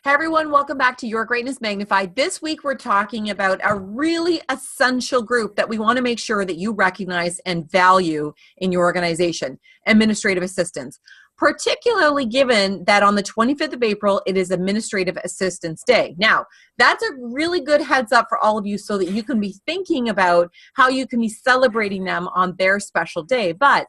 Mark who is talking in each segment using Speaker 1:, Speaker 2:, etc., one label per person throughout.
Speaker 1: Hey everyone, welcome back to Your Greatness Magnified. This week we're talking about a really essential group that we want to make sure that you recognize and value in your organization, administrative assistants. Particularly given that on the 25th of April, it is Administrative Assistants Day. Now, that's a really good heads up for all of you so that you can be thinking about how you can be celebrating them on their special day. But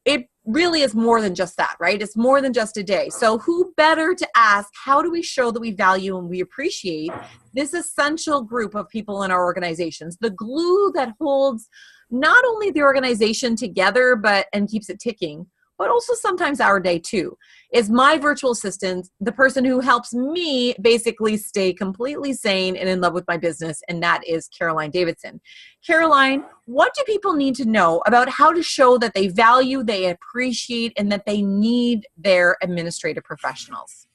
Speaker 1: it really is more than just that, right? It's more than just a day. So who better to ask, how do we show that we value and we appreciate this essential group of people in our organizations, the glue that holds not only the organization together, and keeps it ticking, but also sometimes our day too, is my virtual assistant, the person who helps me basically stay completely sane and in love with my business, and that is Caroline Davidson. Caroline, what do people need to know about how to show that they value, they appreciate, and that they need their administrative professionals?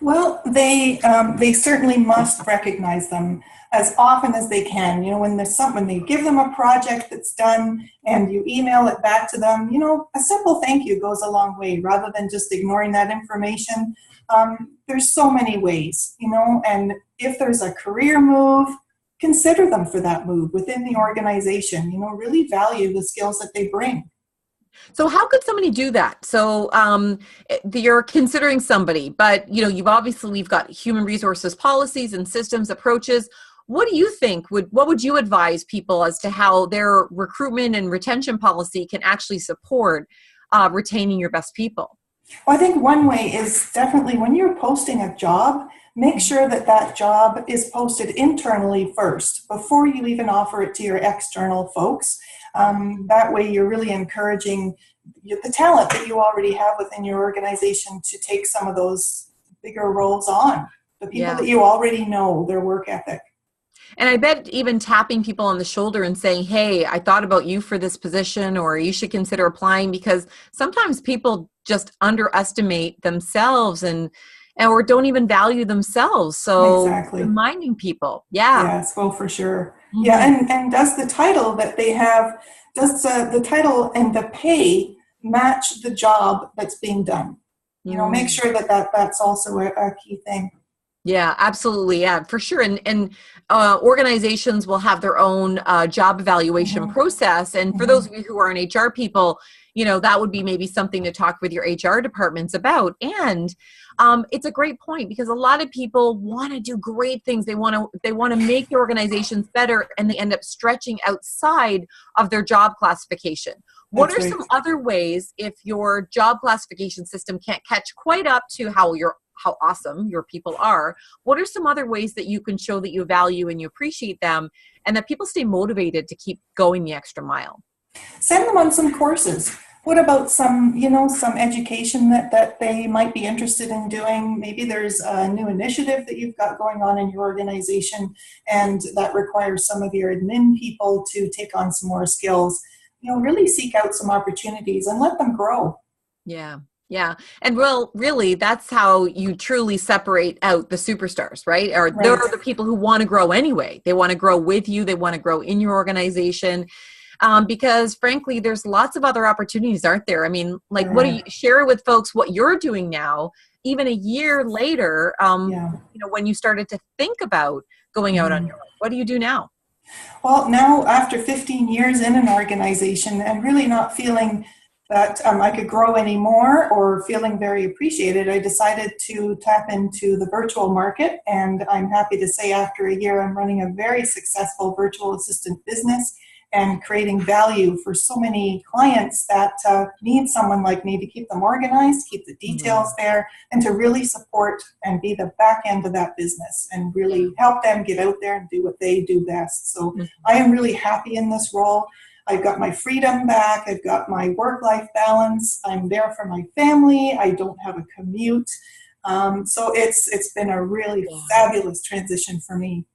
Speaker 2: Well, they certainly must recognize them as often as they can. You know, when they give them a project that's done and you email it back to them, you know, a simple thank you goes a long way rather than just ignoring that information. There's so many ways, you know, and if there's a career move, consider them for that move within the organization. You know, really value the skills that they bring.
Speaker 1: So how could somebody do that? So you're considering somebody, but you know, we've got human resources policies and systems approaches. What do you think what would you advise people as to how their recruitment and retention policy can actually support retaining your best people?
Speaker 2: Well, I think one way is definitely when you're posting a job, make sure that that job is posted internally first before you even offer it to your external folks. That way you're really encouraging the talent that you already have within your organization to take some of those bigger roles on. The people that you already know, their work ethic.
Speaker 1: And I bet even tapping people on the shoulder and saying, hey, I thought about you for this position, or you should consider applying, because sometimes people just underestimate themselves or don't even value themselves. So
Speaker 2: exactly.
Speaker 1: Reminding people. Yeah.
Speaker 2: Yes, well, for sure. Mm-hmm. Yeah. And does the title that they have, does the title and the pay match the job that's being done? You know, make sure that's also a key thing.
Speaker 1: Yeah, absolutely. Yeah, for sure. And organizations will have their own job evaluation process. And for those of you who are in HR people, you know, that would be maybe something to talk with your HR departments about. And it's a great point, because a lot of people want to do great things. They want to make their organizations better, and they end up stretching outside of their job classification. What are some other ways, if your job classification system can't catch quite up to how awesome your people are, what are some other ways that you can show that you value and you appreciate them, and that people stay motivated to keep going the extra mile?
Speaker 2: Send them on some courses. What about some education that they might be interested in doing? Maybe there's a new initiative that you've got going on in your organization, and that requires some of your admin people to take on some more skills. You know, really seek out some opportunities and let them grow.
Speaker 1: Yeah. Yeah. And really, that's how you truly separate out the superstars, right? Or there are the people who want to grow anyway. They want to grow with you. They want to grow in your organization. Because frankly, there's lots of other opportunities, aren't there? I mean, like, what do you share with folks what you're doing now, even a year later, you know, when you started to think about going out on your own? What do you do now?
Speaker 2: Well, now after 15 years in an organization and really not feeling that I could grow anymore or feeling very appreciated, I decided to tap into the virtual market. And I'm happy to say after a year, I'm running a very successful virtual assistant business and creating value for so many clients that need someone like me to keep them organized, keep the details there, and to really support and be the back end of that business and really help them get out there and do what they do best. So I am really happy in this role. I've got my freedom back. I've got my work-life balance. I'm there for my family. I don't have a commute. So it's been a really fabulous transition for me.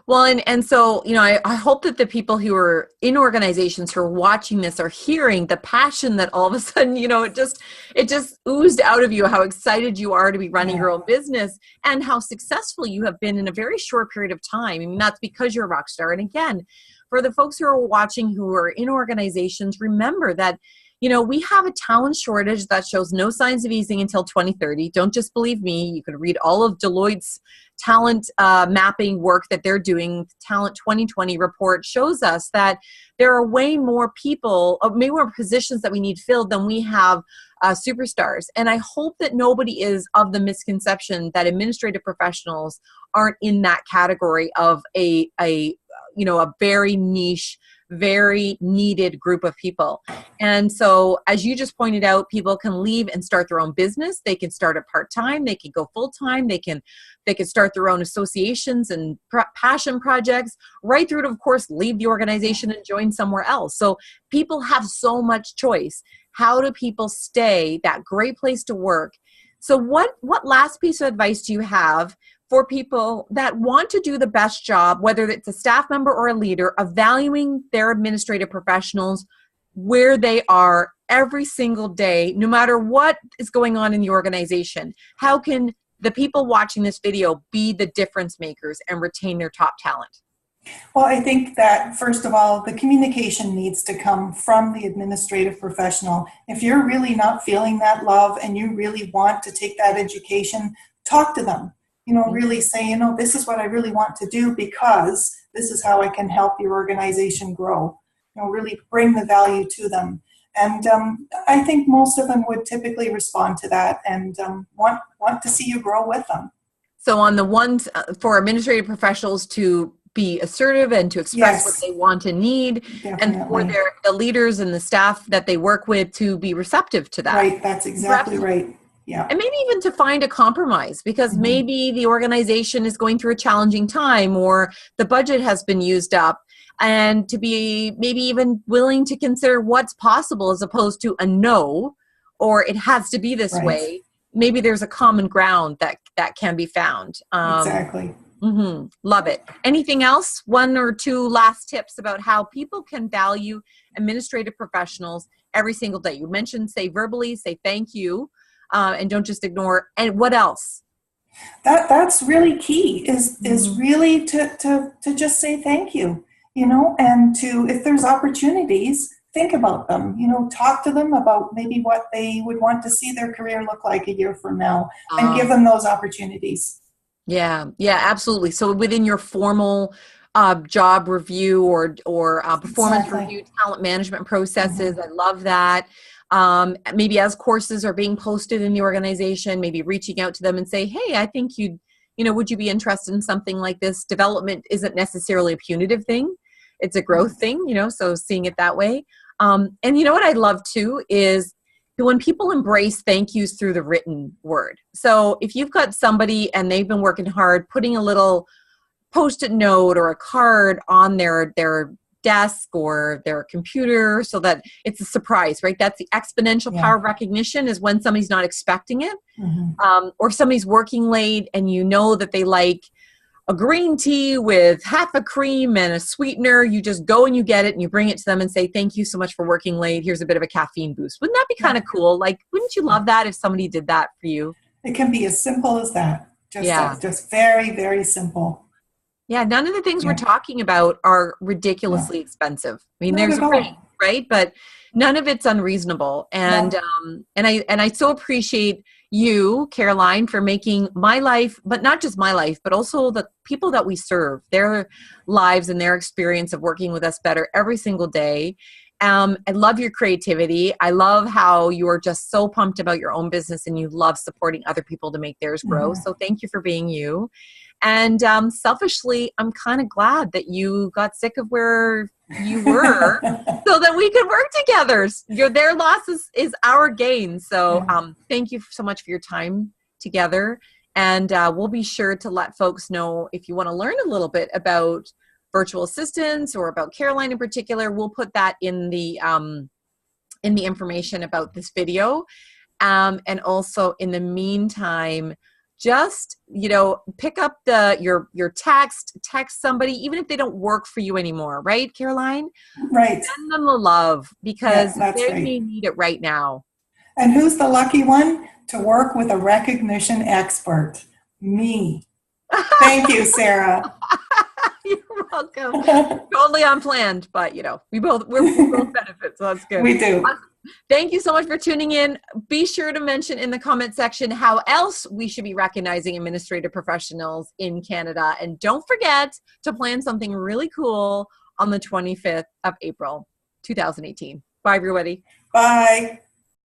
Speaker 1: Well, and so, you know, I hope that the people who are in organizations who are watching this are hearing the passion that all of a sudden, you know, it just oozed out of you, how excited you are to be running your own business and how successful you have been in a very short period of time. I mean, that's because you're a rock star. And again, for the folks who are watching who are in organizations, remember that, we have a talent shortage that shows no signs of easing until 2030. Don't just believe me. You can read all of Deloitte's talent mapping work that they're doing. Talent 2020 report shows us that there are way more people, way more positions that we need filled than we have superstars. And I hope that nobody is of the misconception that administrative professionals aren't in that category of a very niche, very needed group of people. And so, as you just pointed out, people can leave and start their own business. They can start it part-time. They can go full-time. They can start their own associations and passion projects, right through to, of course, leave the organization and join somewhere else. So people have so much choice. How do people stay that great place to work? So what last piece of advice do you have for people that want to do the best job, whether it's a staff member or a leader, of valuing their administrative professionals where they are every single day, no matter what is going on in the organization? How can the people watching this video be the difference makers and retain their top talent?
Speaker 2: Well, I think that, first of all, the communication needs to come from the administrative professional. If you're really not feeling that love and you really want to take that education, talk to them. Really say, this is what I really want to do because this is how I can help your organization grow. Really bring the value to them. And I think most of them would typically respond to that and want to see you grow with them.
Speaker 1: So on the ones for administrative professionals to be assertive and to express what they want and need,
Speaker 2: Definitely.
Speaker 1: and for the leaders and the staff that they work with to be receptive to that.
Speaker 2: Right, that's exactly right. Yeah.
Speaker 1: And maybe even to find a compromise, because maybe the organization is going through a challenging time or the budget has been used up, and to be maybe even willing to consider what's possible as opposed to a no, or it has to be this way. Maybe there's a common ground that can be found.
Speaker 2: Exactly.
Speaker 1: Love it. Anything else? One or two last tips about how people can value administrative professionals every single day. You mentioned say verbally, say thank you. And don't just ignore. And what else?
Speaker 2: That's really key is really to just say thank you, and to, if there's opportunities, think about them, talk to them about maybe what they would want to see their career look like a year from now, and give them those opportunities. Yeah,
Speaker 1: absolutely. So within your formal job review or performance review, talent management processes, I love that. Maybe as courses are being posted in the organization, maybe reaching out to them and say, hey, I think would you be interested in something like this? Development isn't necessarily a punitive thing. It's a growth thing, so seeing it that way. And what I love too is when people embrace thank yous through the written word. So if you've got somebody and they've been working hard, putting a little Post-it note or a card on their desk or their computer so that it's a surprise, right? That's the exponential power of recognition, is when somebody's not expecting it. Or somebody's working late and that they like a green tea with half a cream and a sweetener. You just go and you get it and you bring it to them and say, thank you so much for working late. Here's a bit of a caffeine boost. Wouldn't that be kind of cool? Like, wouldn't you love that if somebody did that for you?
Speaker 2: It can be as simple as that. Just very, very simple.
Speaker 1: Yeah, none of the things we're talking about are ridiculously expensive. I mean, there's a range, right? But none of it's unreasonable. And I so appreciate you, Caroline, for making my life, but not just my life, but also the people that we serve, their lives and their experience of working with us better every single day. I love your creativity. I love how you're just so pumped about your own business and you love supporting other people to make theirs grow. So thank you for being you. And selfishly, I'm kind of glad that you got sick of where you were so that we could work together. Their loss is our gain. So thank you so much for your time together. And we'll be sure to let folks know if you want to learn a little bit about virtual assistants or about Caroline in particular. We'll put that in the information about this video. And also in the meantime, just, pick up your text somebody, even if they don't work for you anymore, right, Caroline?
Speaker 2: Right.
Speaker 1: Send them the love because they may need it right now.
Speaker 2: And who's the lucky one to work with a recognition expert? Me. Thank you, Sarah.
Speaker 1: You're welcome. Totally unplanned, but we're both benefit, so that's good.
Speaker 2: We do.
Speaker 1: Thank you so much for tuning in. Be sure to mention in the comment section how else we should be recognizing administrative professionals in Canada. And don't forget to plan something really cool on the 25th of April, 2018. Bye, everybody.
Speaker 2: Bye.